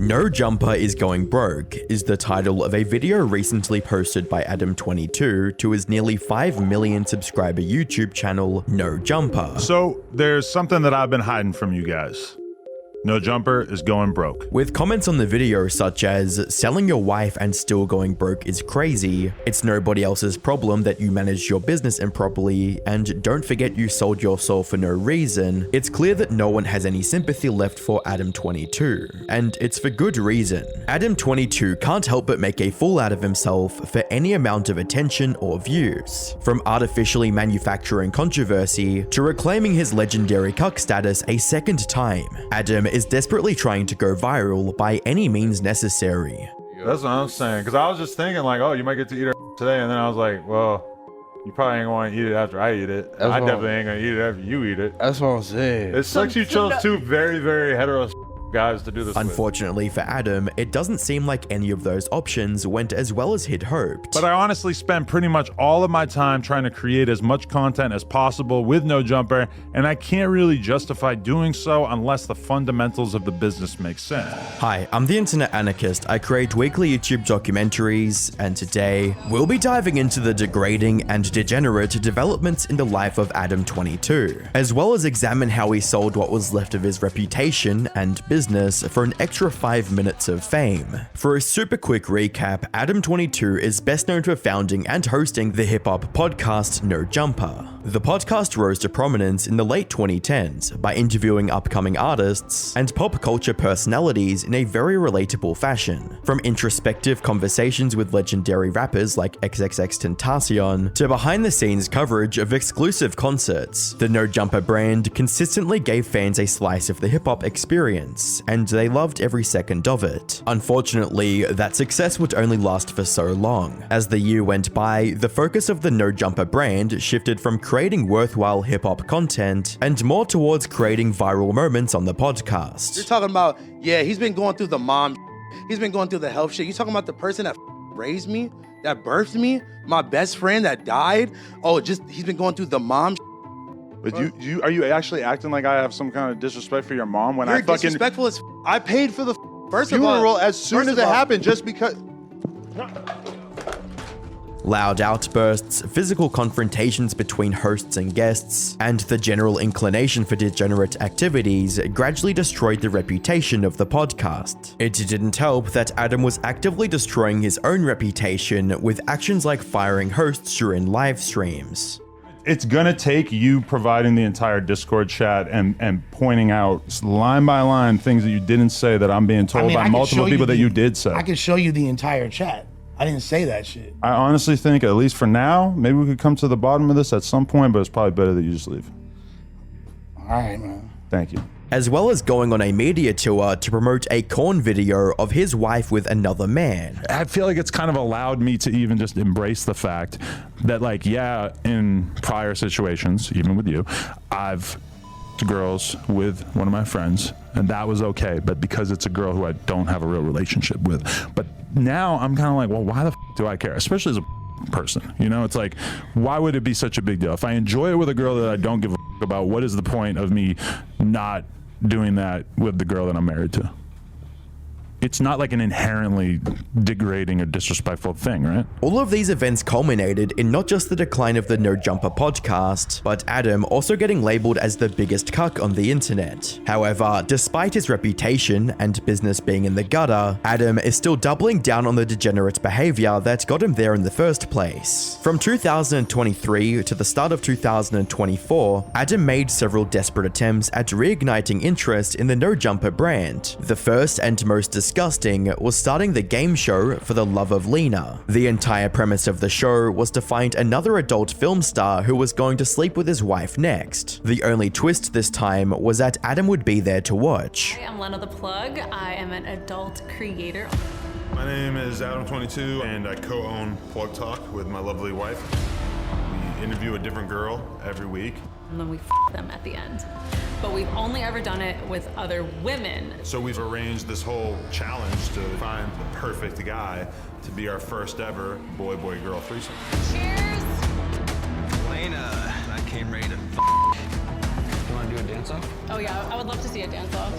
No Jumper is Going Broke is the title of a video recently posted by Adam22 to his nearly 5 million subscriber YouTube channel, No Jumper. So there's something that I've been hiding from you guys. No Jumper is going broke. With comments on the video such as, selling your wife and still going broke is crazy, it's nobody else's problem that you managed your business improperly, and don't forget you sold your soul for no reason, it's clear that no one has any sympathy left for Adam22. And it's for good reason. Adam22 can't help but make a fool out of himself for any amount of attention or views. From artificially manufacturing controversy to reclaiming his legendary cuck status a second time, Adam is desperately trying to go viral by any means necessary. That's what I'm saying, because I was just thinking like, oh, you might get to eat her today, and then I was like, well, you probably ain't going to eat it after I eat it. I definitely ain't going to eat it after you eat it. That's what I'm saying. It sucks you chose two very, very hetero guys to do this Unfortunately for Adam, it doesn't seem like any of those options went as well as he'd hoped. But I honestly spent pretty much all of my time trying to create as much content as possible with No Jumper, and I can't really justify doing so unless the fundamentals of the business make sense. Hi, I'm the Internet Anarchist. I create weekly YouTube documentaries, and today we'll be diving into the degrading and degenerate developments in the life of Adam22, as well as examine how he sold what was left of his reputation and business for an extra 5 minutes of fame. For a super quick recap, Adam22 is best known for founding and hosting the hip-hop podcast No Jumper. The podcast rose to prominence in the late 2010s by interviewing upcoming artists and pop culture personalities in a very relatable fashion. From introspective conversations with legendary rappers like XXXTentacion to behind-the-scenes coverage of exclusive concerts, the No Jumper brand consistently gave fans a slice of the hip-hop experience, and they loved every second of it. Unfortunately, that success would only last for so long. As the year went by, the focus of the No Jumper brand shifted from creating worthwhile hip-hop content and more towards creating viral moments on the podcast. You're talking about, yeah, he's been going through the mom, he's been going through the health shit. You're talking about the person that raised me, that birthed me, my best friend that died. Oh, he's been going through the mom. But are you actually acting like I have some kind of disrespect for your mom when You're I fucking disrespectful as I paid for the First of all, funeral as soon as it happened just because. Loud outbursts, physical confrontations between hosts and guests, and the general inclination for degenerate activities gradually destroyed the reputation of the podcast. It didn't help that Adam was actively destroying his own reputation with actions like firing hosts during live streams. It's gonna take you providing the entire Discord chat and pointing out line by line things that you didn't say that I'm being told by multiple people that you did say. I can show you the entire chat. I didn't say that shit. I honestly think, at least for now, maybe we could come to the bottom of this at some point, but it's probably better that you just leave. All right, man. Thank you. As well as going on a media tour to promote a corn video of his wife with another man. I feel like it's kind of allowed me to even just embrace the fact that, like, yeah, in prior situations, even with you, I've girls with one of my friends, and that was okay, but because it's a girl who I don't have a real relationship with. But now I'm kind of like, well, why the do I care? Especially as a person, you know? It's like, why would it be such a big deal? If I enjoy it with a girl that I don't give a about, what is the point of me not doing that with the girl that I'm married to? It's not like an inherently degrading or disrespectful thing, right? All of these events culminated in not just the decline of the No Jumper podcast, but Adam also getting labeled as the biggest cuck on the internet. However, despite his reputation and business being in the gutter, Adam is still doubling down on the degenerate behavior that got him there in the first place. From 2023 to the start of 2024, Adam made several desperate attempts at reigniting interest in the No Jumper brand. The first and most disgusting was starting the game show For the Love of Lena. The entire premise of the show was to find another adult film star who was going to sleep with his wife next. The only twist this time was that Adam would be there to watch. Hi, I'm Lena the Plug. I am an adult creator. My name is Adam22 and I co-own Plug Talk with my lovely wife. We interview a different girl every week. And then we them at the end. But we've only ever done it with other women. So we've arranged this whole challenge to find the perfect guy to be our first ever boy-boy-girl threesome. Cheers! Lena, I came ready to You wanna do a dance-off? Oh yeah, I would love to see a dance-off.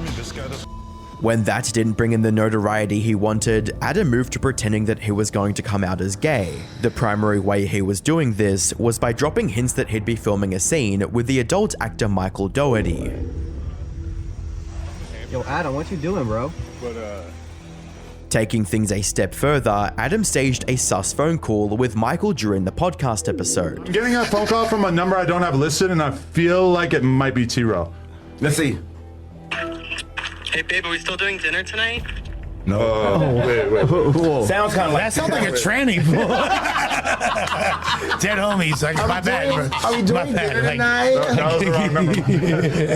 on me. This guy doesn't. When that didn't bring in the notoriety he wanted, Adam moved to pretending that he was going to come out as gay. The primary way he was doing this was by dropping hints that he'd be filming a scene with the adult actor Michael Dougherty. Yo, Adam, what you doing, bro? Taking things a step further, Adam staged a sus phone call with Michael during the podcast episode. I'm getting a phone call from a number I don't have listed, and I feel like it might be T-Row. Let's see. Hey babe, are we still doing dinner tonight? No. Wait. Sounds kind of like that. Sounds like a tranny. Dead homies. Like, my bad, bro. Are we doing dinner tonight? That was the wrong number.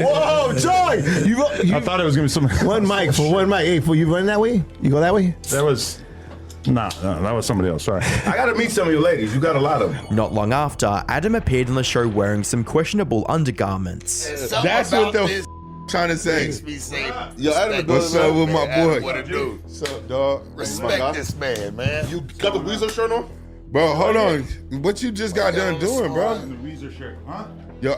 Whoa, Joy! You I thought it was gonna be something. one mic for one mic. Hey, for you running that way? You go that way? That was. No, that was somebody else. Sorry. I gotta meet some of your ladies. You got a lot of them. Not long after, Adam appeared on the show wearing some questionable undergarments. That's what the trying to say. Yo, Adam, What's up with my boy? What it do? What's up, dog? Respect this man. You got the Weezer shirt on? Bro, hold on. What you just got done doing, bro? The Weezer shirt, huh? Yo,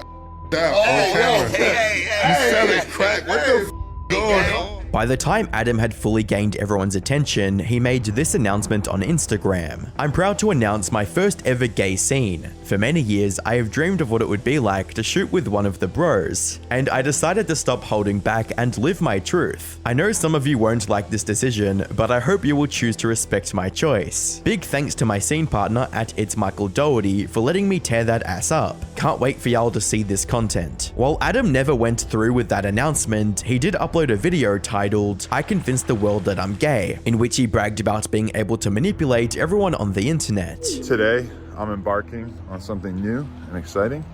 down on camera. You selling crack. What the going on? By the time Adam had fully gained everyone's attention, he made this announcement on Instagram. I'm proud to announce my first ever gay scene. For many years, I have dreamed of what it would be like to shoot with one of the bros, and I decided to stop holding back and live my truth. I know some of you won't like this decision, but I hope you will choose to respect my choice. Big thanks to my scene partner at It's Michael Dougherty for letting me tear that ass up. Can't wait for y'all to see this content. While Adam never went through with that announcement, he did upload a video titled "I Convinced the World That I'm Gay," in which he bragged about being able to manipulate everyone on the internet. Today, I'm embarking on something new and exciting.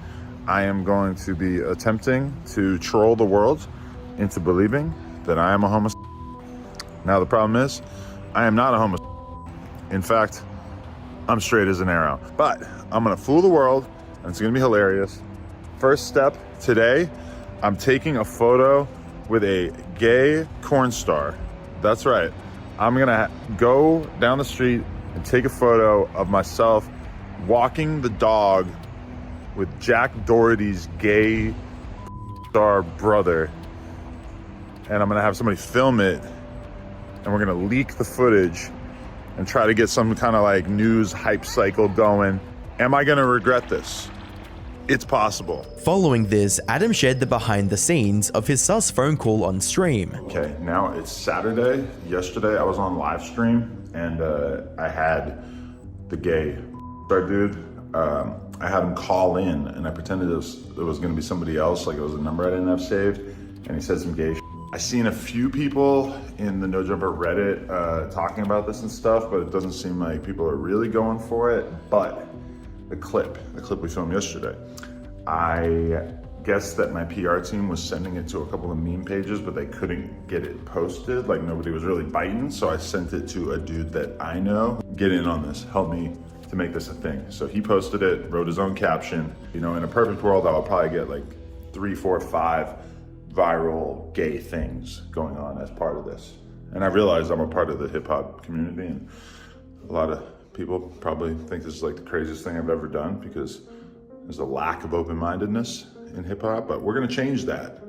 I am going to be attempting to troll the world into believing that I am a homosexual. Now, the problem is, I am not a homosexual. In fact, I'm straight as an arrow. But I'm gonna fool the world, and it's gonna be hilarious. First step today, I'm taking a photo with a gay corn star. That's right. I'm gonna go down the street and take a photo of myself walking the dog with Jack Doherty's gay star brother. And I'm gonna have somebody film it, and we're gonna leak the footage and try to get some kind of like news hype cycle going. Am I gonna regret this? It's possible. Following this, Adam shared the behind the scenes of his sus phone call on stream. Okay, now it's Saturday. Yesterday I was on live stream, and I had the gay dude. I had him call in, and I pretended it was gonna be somebody else, like it was a number I didn't have saved, and he said some gay shit. I've seen a few people in the No Jumper Reddit talking about this and stuff, but it doesn't seem like people are really going for it. But the clip we filmed yesterday, I guess that my PR team was sending it to a couple of meme pages, but they couldn't get it posted. Like nobody was really biting, so I sent it to a dude that I know. Get in on this, help me to make this a thing. So he posted it, wrote his own caption. You know, in a perfect world, I would probably get like 3, 4, 5 viral gay things going on as part of this. And I realized I'm a part of the hip hop community, and a lot of people probably think this is like the craziest thing I've ever done because there's a lack of open-mindedness in hip hop, but we're gonna change that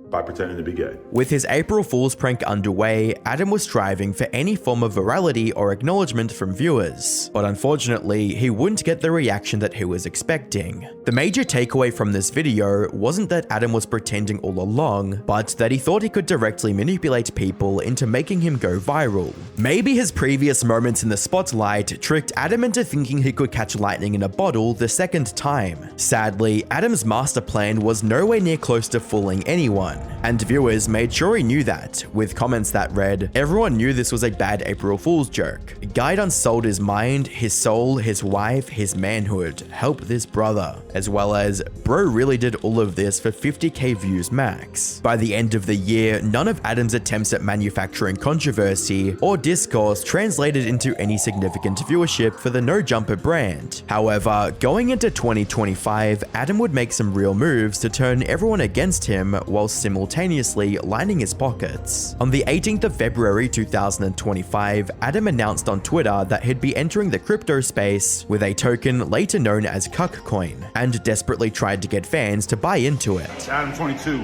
by pretending to be gay. With his April Fool's prank underway, Adam was striving for any form of virality or acknowledgement from viewers, but unfortunately, he wouldn't get the reaction that he was expecting. The major takeaway from this video wasn't that Adam was pretending all along, but that he thought he could directly manipulate people into making him go viral. Maybe his previous moments in the spotlight tricked Adam into thinking he could catch lightning in a bottle the second time. Sadly, Adam's master plan was nowhere near close to fooling anyone, and viewers made sure he knew that, with comments that read, "Everyone knew this was a bad April Fool's joke. Guy done sold his mind, his soul, his wife, his manhood. Help this brother." As well as, "Bro really did all of this for 50k views max." By the end of the year, none of Adam's attempts at manufacturing controversy or discourse translated into any significant viewership for the No Jumper brand. However, going into 2025, Adam would make some real moves to turn everyone against him while simultaneously lining his pockets. On the 18th of February 2025, Adam announced on Twitter that he'd be entering the crypto space with a token later known as Cuckcoin, and desperately tried to get fans to buy into it. It's Adam22,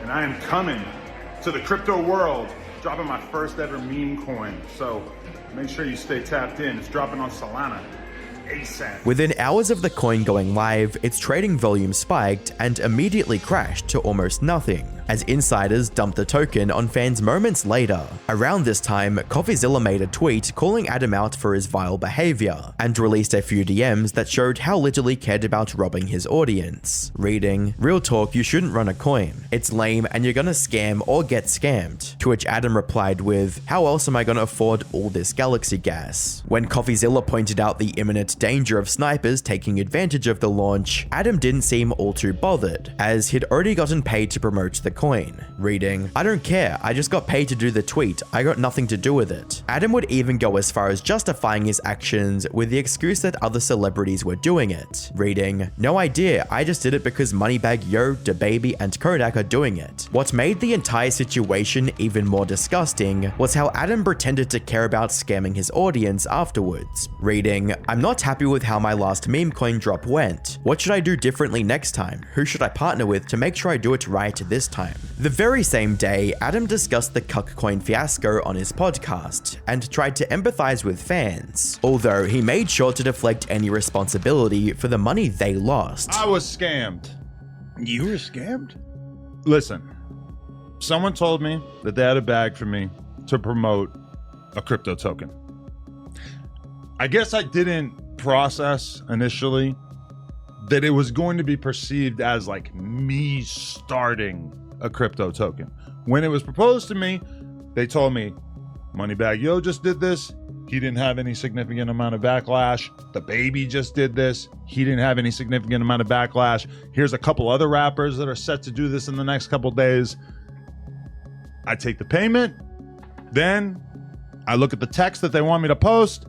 and I am coming to the crypto world, dropping my first ever meme coin. So make sure you stay tapped in. It's dropping on Solana ASAP. Within hours of the coin going live, its trading volume spiked and immediately crashed to almost nothing, as insiders dumped the token on fans moments later. Around this time, CoffeeZilla made a tweet calling Adam out for his vile behavior, and released a few DMs that showed how little he cared about robbing his audience. Reading, "Real talk, you shouldn't run a coin. It's lame and you're gonna scam or get scammed." To which Adam replied with, "How else am I gonna afford all this galaxy gas?" When CoffeeZilla pointed out the imminent danger of snipers taking advantage of the launch, Adam didn't seem all too bothered, as he'd already gotten paid to promote the coin. Reading, "I don't care, I just got paid to do the tweet, I got nothing to do with it." Adam would even go as far as justifying his actions with the excuse that other celebrities were doing it. Reading, "No idea, I just did it because Moneybag Yo, DaBaby, and Kodak are doing it." What made the entire situation even more disgusting was how Adam pretended to care about scamming his audience afterwards. Reading, "I'm not happy with how my last meme coin drop went. What should I do differently next time? Who should I partner with to make sure I do it right this time?" The very same day, Adam discussed the Cuckcoin fiasco on his podcast and tried to empathize with fans, although he made sure to deflect any responsibility for the money they lost. I was scammed. You were scammed? Listen, someone told me that they had a bag for me to promote a crypto token. I guess I didn't process initially that it was going to be perceived as like me starting a crypto token. When it was proposed to me, they told me Moneybag Yo just did this. He didn't have any significant amount of backlash. DaBaby just did this. He didn't have any significant amount of backlash. Here's a couple other rappers that are set to do this in the next couple days. I take the payment. Then I look at the text that they want me to post.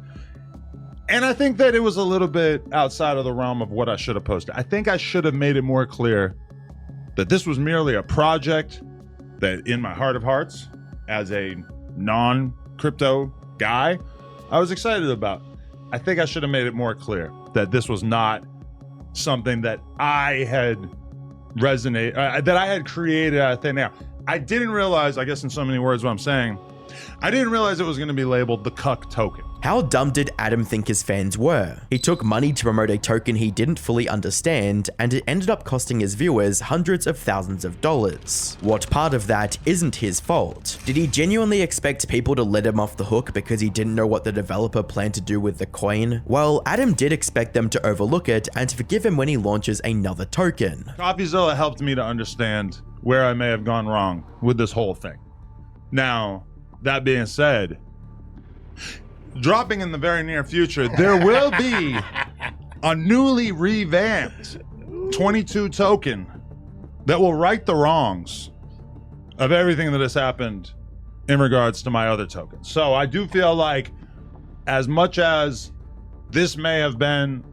And I think that it was a little bit outside of the realm of what I should have posted. I think I should have made it more clear that this was merely a project that in my heart of hearts, as a non-crypto guy, I was excited about. I think I should have made it more clear that this was not something that I had that I had created out of thin air. I didn't realize, I guess in so many words what I'm saying, I didn't realize it was going to be labeled the Cuck token. How dumb did Adam think his fans were? He took money to promote a token he didn't fully understand, and it ended up costing his viewers hundreds of thousands of dollars. What part of that isn't his fault? Did he genuinely expect people to let him off the hook because he didn't know what the developer planned to do with the coin? Well, Adam did expect them to overlook it and forgive him when he launches another token. CoffeeZilla helped me to understand where I may have gone wrong with this whole thing. Now, that being said, dropping in the very near future, there will be a newly revamped 22 token that will right the wrongs of everything that has happened in regards to my other tokens. So I do feel like, as much as this may have been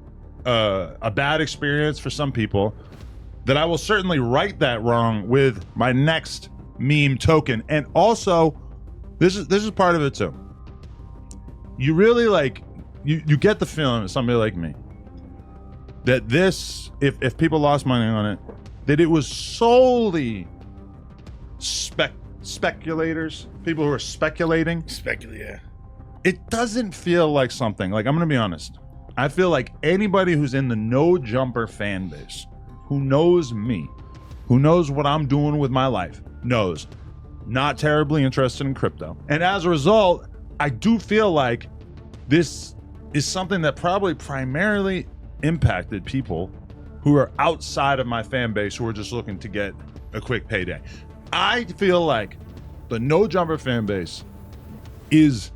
a bad experience for some people, that I will certainly right that wrong with my next meme token. And also, this is part of it too. You really you get the feeling, somebody like me, that this, if people lost money on it, that it was solely speculators, people who are speculating. Yeah. It doesn't feel like something, like, I'm gonna be honest, I feel like anybody who's in the No Jumper fan base, who knows me, who knows what I'm doing with my life, knows not terribly interested in crypto. And as a result, I do feel like this is something that probably primarily impacted people who are outside of my fan base, who are just looking to get a quick payday. I feel like the No Jumper fan base is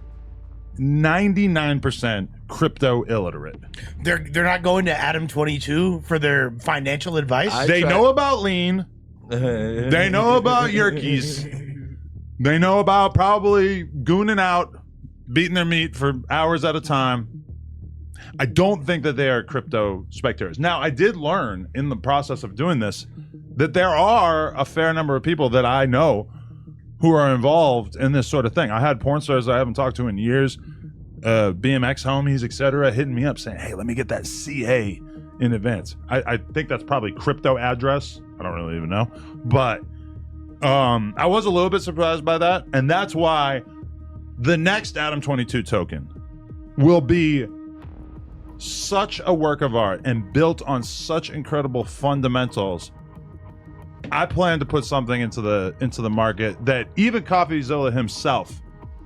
99% crypto illiterate. They're not going to Adam22 for their financial advice? They know about lean. They know about Yerkes. They know about probably gooning out, beating their meat for hours at a time. I don't think that they are crypto spectators. Now, I did learn in the process of doing this that there are a fair number of people that I know who are involved in this sort of thing. I had porn stars I haven't talked to in years, BMX homies, etc., hitting me up saying, hey, let me get that CA in advance. I think that's probably crypto address. I don't really even know. But I was a little bit surprised by that, and that's why the next Adam22 token will be such a work of art and built on such incredible fundamentals. I plan to put something into the market that even CoffeeZilla himself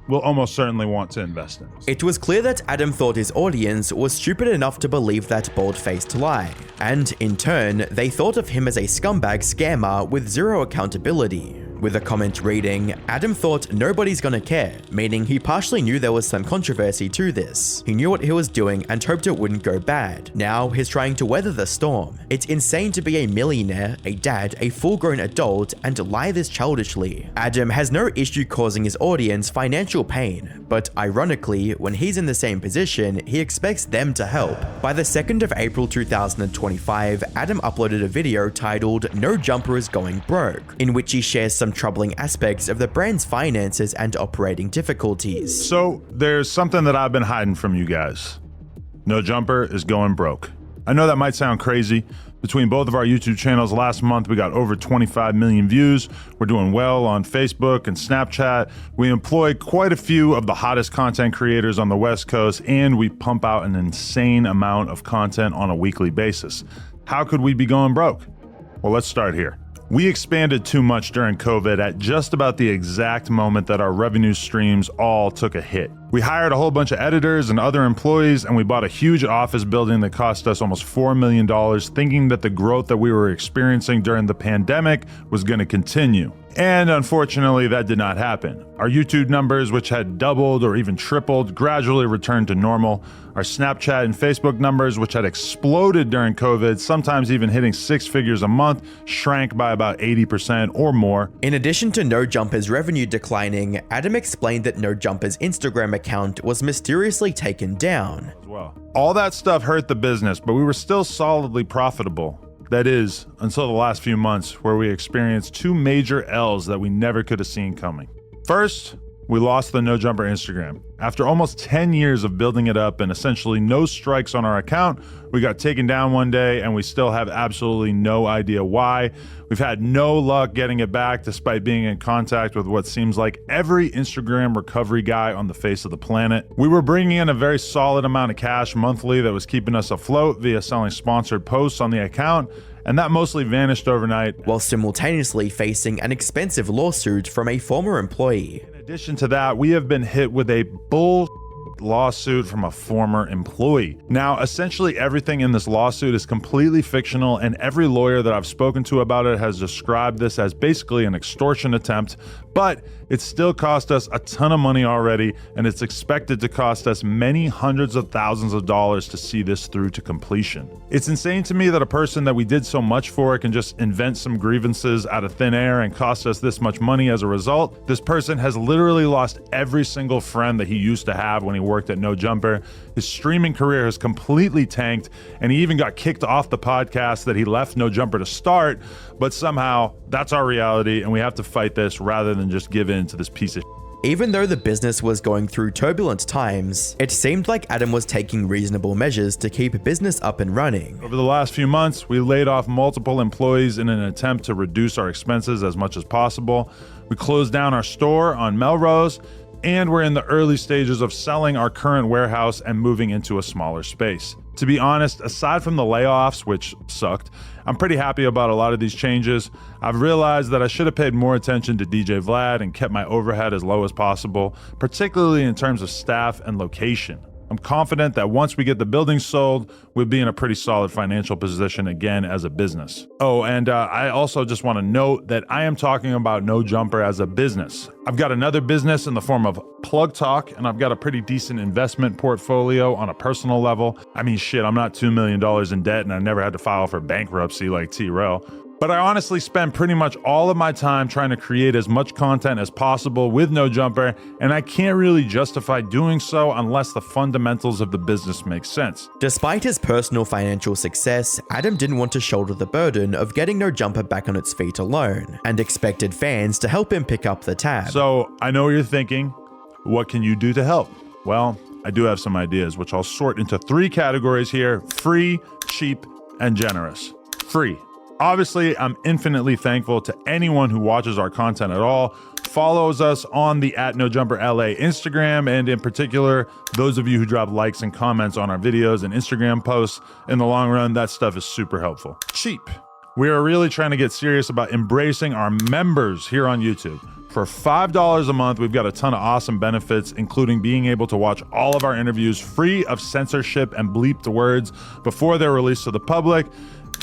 will almost certainly want to invest in. It was clear that Adam thought his audience was stupid enough to believe that bold-faced lie, and in turn, they thought of him as a scumbag scammer with zero accountability. With a comment reading, Adam thought nobody's gonna care, meaning he partially knew there was some controversy to this. He knew what he was doing and hoped it wouldn't go bad. Now he's trying to weather the storm. It's insane to be a millionaire, a dad, a full-grown adult, and lie this childishly. Adam has no issue causing his audience financial pain, but ironically, when he's in the same position, he expects them to help. By the 2nd of April 2025, Adam uploaded a video titled "No Jumper is Going Broke," in which he shares some troubling aspects of the brand's finances and operating difficulties. So there's something that I've been hiding from you guys. No Jumper is going broke. I know that might sound crazy. Between both of our YouTube channels last month, we got over 25 million views. We're doing well on Facebook and Snapchat. We employ quite a few of the hottest content creators on the West Coast, and we pump out an insane amount of content on a weekly basis. How could we be going broke? Well, let's start here. We expanded too much during COVID at just about the exact moment that our revenue streams all took a hit. We hired a whole bunch of editors and other employees, and we bought a huge office building that cost us almost $4 million, thinking that the growth that we were experiencing during the pandemic was going to continue. And unfortunately, that did not happen. Our YouTube numbers, which had doubled or even tripled, gradually returned to normal. Our Snapchat and Facebook numbers, which had exploded during COVID, sometimes even hitting 6 figures a month, shrank by about 80% or more. In addition to No Jumper's revenue declining, Adam explained that No Jumper's Instagram account was mysteriously taken down. All that stuff hurt the business, but we were still solidly profitable. That is, until the last few months, where we experienced 2 major L's that we never could have seen coming. First, we lost the No Jumper Instagram. After almost 10 years of building it up and essentially no strikes on our account, we got taken down one day and we still have absolutely no idea why. We've had no luck getting it back despite being in contact with what seems like every Instagram recovery guy on the face of the planet. We were bringing in a very solid amount of cash monthly that was keeping us afloat via selling sponsored posts on the account, and that mostly vanished overnight, while simultaneously facing an expensive lawsuit from a former employee. In addition to that, we have been hit with a lawsuit from a former employee. Now, essentially everything in this lawsuit is completely fictional, and every lawyer that I've spoken to about it has described this as basically an extortion attempt, but it still cost us a ton of money already, and it's expected to cost us many hundreds of thousands of dollars to see this through to completion. It's insane to me that a person that we did so much for can just invent some grievances out of thin air and cost us this much money as a result. This person has literally lost every single friend that he used to have when he worked at No Jumper. His streaming career has completely tanked, and he even got kicked off the podcast that he left No Jumper to start, but somehow that's our reality, and we have to fight this rather than just give in to this piece of Even though the business was going through turbulent times, it seemed like Adam was taking reasonable measures to keep business up and running. Over the last few months, we laid off multiple employees in an attempt to reduce our expenses as much as possible. We closed down our store on Melrose, and we're in the early stages of selling our current warehouse and moving into a smaller space. To be honest, aside from the layoffs, which sucked, I'm pretty happy about a lot of these changes. I've realized that I should have paid more attention to DJ Vlad and kept my overhead as low as possible, particularly in terms of staff and location. I'm confident that once we get the building sold, we'll be in a pretty solid financial position again as a business. Oh, and I also just want to note that I am talking about No Jumper as a business. I've got another business in the form of Plug Talk, and I've got a pretty decent investment portfolio on a personal level. I mean, shit, I'm not $2 million in debt, and I never had to file for bankruptcy like T-Rel. But I honestly spend pretty much all of my time trying to create as much content as possible with No Jumper, and I can't really justify doing so unless the fundamentals of the business make sense. Despite his personal financial success, Adam didn't want to shoulder the burden of getting No Jumper back on its feet alone, and expected fans to help him pick up the tab. So I know what you're thinking, what can you do to help? Well, I do have some ideas, which I'll sort into 3 categories here: free, cheap, and generous. Free. Obviously, I'm infinitely thankful to anyone who watches our content at all, follows us on the @NoJumperLA Instagram, and in particular, those of you who drop likes and comments on our videos and Instagram posts. In the long run, that stuff is super helpful. Cheap. We are really trying to get serious about embracing our members here on YouTube. For $5 a month, we've got a ton of awesome benefits, including being able to watch all of our interviews free of censorship and bleeped words before they're released to the public.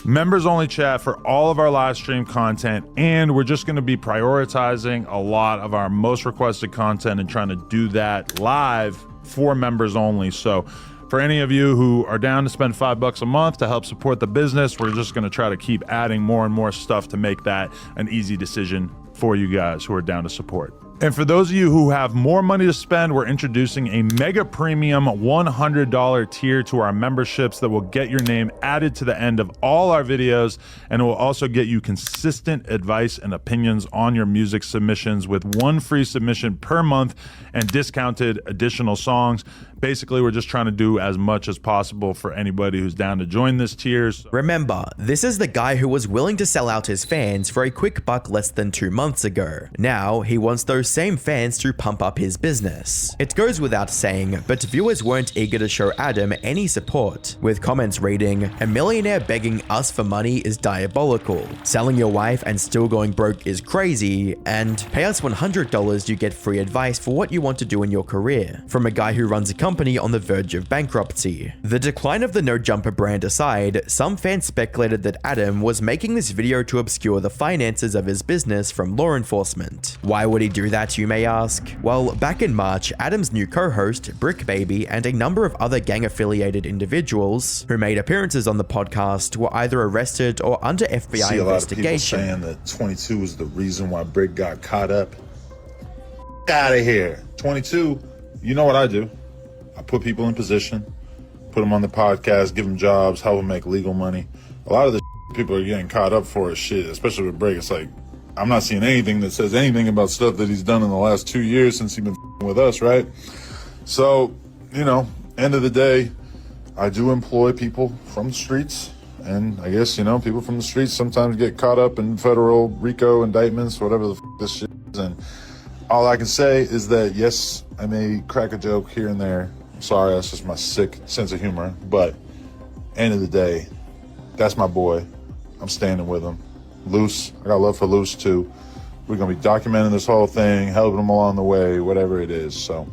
Members only chat for all of our live stream content, and we're just going to be prioritizing a lot of our most requested content and trying to do that live for members only. So for any of you who are down to spend $5 a month to help support the business, we're just going to try to keep adding more and more stuff to make that an easy decision for you guys who are down to support. And for those of you who have more money to spend, we're introducing a mega premium $100 tier to our memberships that will get your name added to the end of all our videos, and it will also get you consistent advice and opinions on your music submissions with one free submission per month and discounted additional songs. Basically, we're just trying to do as much as possible for anybody who's down to join this tier. Remember, this is the guy who was willing to sell out his fans for a quick buck less than 2 months ago. Now, he wants those same fans to pump up his business. It goes without saying, but viewers weren't eager to show Adam any support, with comments reading, "A millionaire begging us for money is diabolical. Selling your wife and still going broke is crazy," and "Pay us $100, you get free advice for what you want to do in your career," from a guy who runs a company on the verge of bankruptcy. The decline of the No Jumper brand aside, some fans speculated that Adam was making this video to obscure the finances of his business from law enforcement. Why would he do that, you may ask? Well, back in March, Adam's new co-host, Brick Baby, and a number of other gang-affiliated individuals who made appearances on the podcast were either arrested or under FBI investigation. A lot of people saying that 22 is the reason why Brick got caught up. Out of here. 22, you know what I do. I put people in position, put them on the podcast, give them jobs, help them make legal money. A lot of the people are getting caught up for is shit, especially with Brick. It's like, I'm not seeing anything that says anything about stuff that he's done in the last 2 years since he's been with us, right? So, you know, end of the day, I do employ people from the streets. And I guess, you know, people from the streets sometimes get caught up in federal RICO indictments, whatever the this shit is. And all I can say is that, yes, I may crack a joke here and there. I'm sorry, that's just my sick sense of humor. But end of the day, that's my boy. I'm standing with him. Loose, I got love for Loose too. We're gonna be documenting this whole thing, helping him along the way, whatever it is. So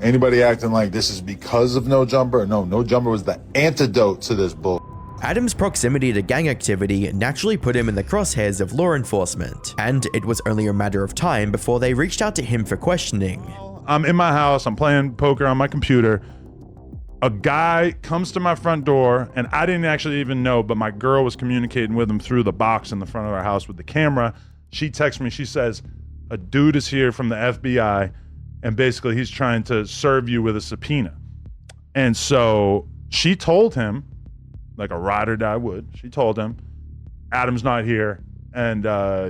anybody acting like this is because of No Jumper, No Jumper was the antidote to this bull. Adam's proximity to gang activity naturally put him in the crosshairs of law enforcement, and it was only a matter of time before they reached out to him for questioning. I'm in my house, I'm playing poker on my computer. A guy comes to my front door, and I didn't actually even know, but my girl was communicating with him through the box in the front of our house with the camera. She texts me, she says, "A dude is here from the FBI, and basically he's trying to serve you with a subpoena." And so she told him, like a ride or die would, she told him, Adam's not here, and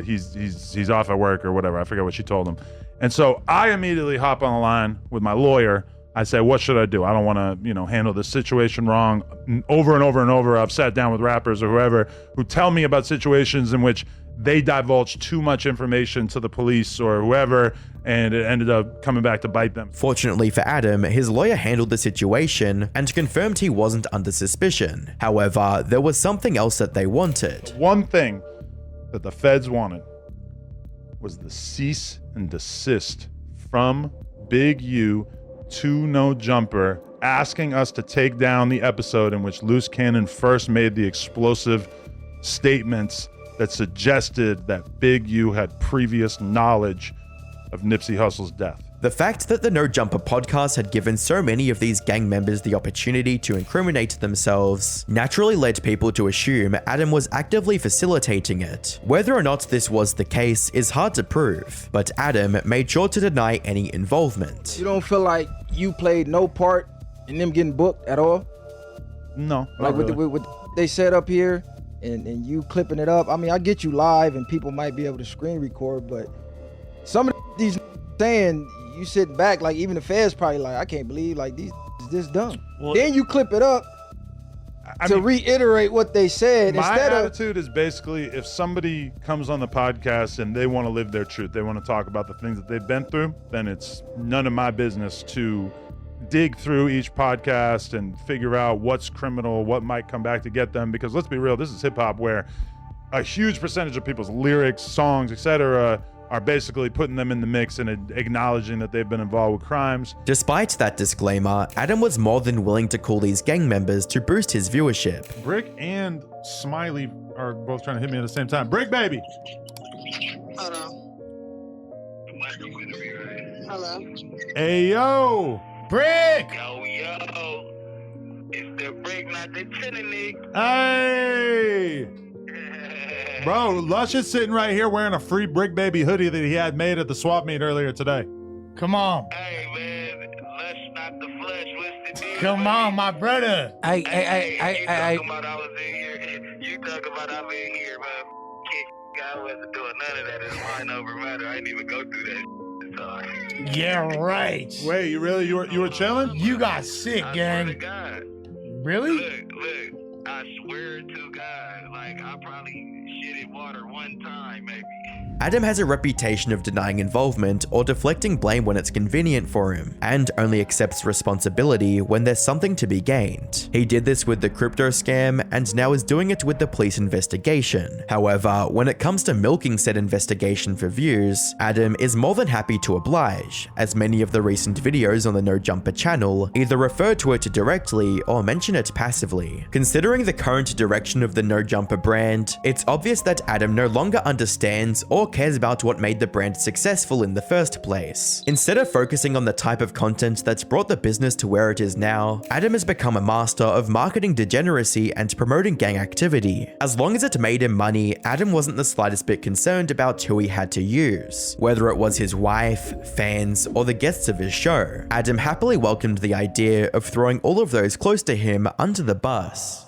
he's off at work or whatever. I forget what she told him. And so I immediately hop on the line with my lawyer. I say, what should I do? I don't want to, handle this situation wrong. Over and over and over, I've sat down with rappers or whoever who tell me about situations in which they divulge too much information to the police or whoever, and it ended up coming back to bite them. Fortunately for Adam, his lawyer handled the situation and confirmed he wasn't under suspicion. However, there was something else that they wanted. One thing that the feds wanted was the cease and desist from Big U to No Jumper, asking us to take down the episode in which Loose Cannon first made the explosive statements that suggested that Big U had previous knowledge of Nipsey Hussle's death. The fact that the No Jumper podcast had given so many of these gang members the opportunity to incriminate themselves naturally led people to assume Adam was actively facilitating it. Whether or not this was the case is hard to prove, but Adam made sure to deny any involvement. You don't feel like you played no part in them getting booked at all? No. Like with what they set up here and you clipping it up. I mean, I get you live and people might be able to screen record, but some of these saying, you sitting back, like even the feds probably like, I can't believe like these is this dumb. Well, then you clip it up to reiterate what they said. My Instead attitude is basically, if somebody comes on the podcast and they want to live their truth, they want to talk about the things that they've been through, then it's none of my business to dig through each podcast and figure out what's criminal, what might come back to get them. Because let's be real, this is hip hop where a huge percentage of people's lyrics, songs, etc., are basically putting them in the mix and acknowledging that they've been involved with crimes. Despite that disclaimer, Adam was more than willing to call these gang members to boost his viewership. Brick and Smiley are both trying to hit me at the same time. Brick, baby. Hello. Hey, yo. Brick. Yo. It's the Brick, not the Titanic. Hey. Bro, Lush is sitting right here wearing a free Brick Baby hoodie that he had made at the swap meet earlier today. Come on. Hey, man. Lush, not the flesh. What's the deal? Come on, my brother. You talking about I was in here. You talking about I'm in here, man. I wasn't doing none of that. It's mind over matter. I didn't even go through that. Sorry. Yeah, right. Wait, you were chilling? You got sick, gang. Swear to God. Really? Look. I swear to God. Like, I probably shitted water one time, maybe. Adam has a reputation of denying involvement or deflecting blame when it's convenient for him, and only accepts responsibility when there's something to be gained. He did this with the crypto scam, and now is doing it with the police investigation. However, when it comes to milking said investigation for views, Adam is more than happy to oblige, as many of the recent videos on the No Jumper channel either refer to it directly or mention it passively. Considering the current direction of the No Jumper brand, it's obvious that Adam no longer understands or cares about what made the brand successful in the first place. Instead of focusing on the type of content that's brought the business to where it is now, Adam has become a master of marketing degeneracy and promoting gang activity. As long as it made him money, Adam wasn't the slightest bit concerned about who he had to use. Whether it was his wife, fans, or the guests of his show, Adam happily welcomed the idea of throwing all of those close to him under the bus.